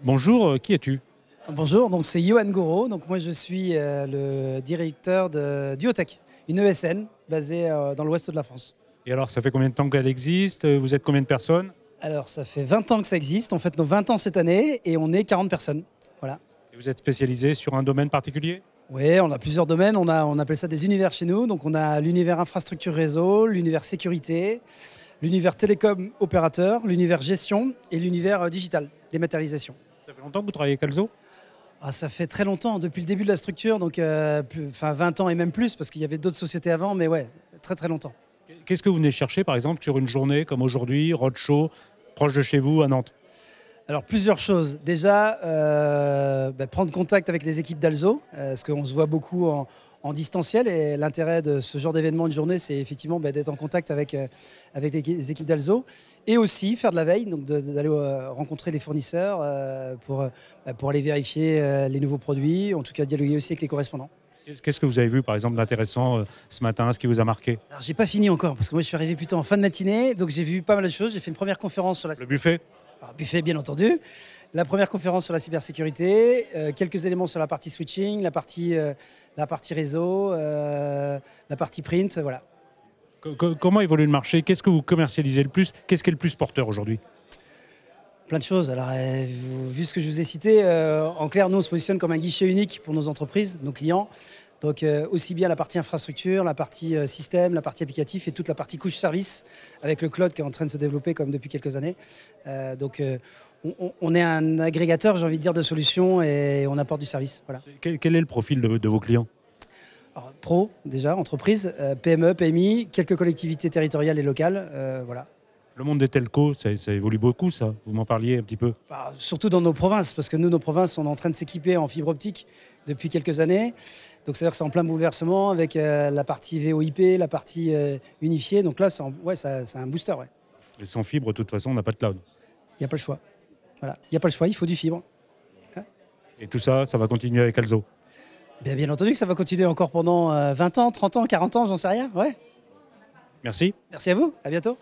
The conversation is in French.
Bonjour, qui es-tu? Bonjour, donc c'est Johan Gouraud. Donc moi je suis le directeur de Duotech, une ESN basée dans l'ouest de la France. Et alors, ça fait combien de temps qu'elle existe? Vous êtes combien de personnes? Alors ça fait 20 ans que ça existe, on fête nos 20 ans cette année et on est 40 personnes. Voilà. Et vous êtes spécialisé sur un domaine particulier? Oui, on a plusieurs domaines, on appelle ça des univers chez nous. Donc on a l'univers infrastructure réseau, l'univers sécurité, l'univers télécom opérateur, l'univers gestion et l'univers digital, dématérialisation. Ça fait longtemps que vous travaillez avec Alzo? Ça fait très longtemps, depuis le début de la structure, donc 20 ans et même plus, parce qu'il y avait d'autres sociétés avant, mais ouais, très très longtemps. Qu'est-ce que vous venez chercher, par exemple, sur une journée comme aujourd'hui, roadshow, proche de chez vous, à Nantes? Alors plusieurs choses. Déjà, prendre contact avec les équipes d'Alzo, parce qu'on se voit beaucoup en distanciel et l'intérêt de ce genre d'événement de journée, c'est effectivement d'être en contact avec les équipes d'Alzo et aussi faire de la veille, donc d'aller rencontrer les fournisseurs pour aller vérifier les nouveaux produits, en tout cas dialoguer aussi avec les correspondants. Qu'est-ce que vous avez vu, par exemple, d'intéressant ce matin, ce qui vous a marqué? Alors j'ai pas fini encore, parce que moi je suis arrivé plutôt en fin de matinée, donc j'ai vu pas mal de choses. J'ai fait une première conférence sur la... Le buffet? Alors, buffet, bien entendu. La première conférence sur la cybersécurité, quelques éléments sur la partie switching, la partie réseau, la partie print, voilà. Comment évolue le marché? Qu'est-ce que vous commercialisez le plus? Qu'est-ce qui est le plus porteur aujourd'hui? Plein de choses. Alors, vu ce que je vous ai cité, en clair, nous, on se positionne comme un guichet unique pour nos entreprises, nos clients. Donc, aussi bien la partie infrastructure, la partie système, la partie applicatif et toute la partie couche service avec le cloud qui est en train de se développer comme depuis quelques années. On est un agrégateur, j'ai envie de dire, de solutions et on apporte du service. Voilà. Quel est le profil de vos clients? Alors, pro, déjà, entreprise, PME, PMI, quelques collectivités territoriales et locales. Voilà. Le monde des telcos, ça évolue beaucoup, ça. Vous m'en parliez un petit peu. Surtout dans nos provinces, parce que nous, nos provinces, on est en train de s'équiper en fibre optique depuis quelques années. Donc, c'est-à-dire que c'est en plein bouleversement avec la partie VoIP, la partie unifiée. Donc là, c'est un booster. Ouais. Et sans fibre, de toute façon, on n'a pas de cloud. Il n'y a pas le choix. Voilà. Il n'y a pas le choix, il faut du fibre. Ouais. Et tout ça, ça va continuer avec Alzo? Bien entendu que ça va continuer encore pendant 20 ans, 30 ans, 40 ans, j'en sais rien. Ouais. Merci. Merci à vous, à bientôt.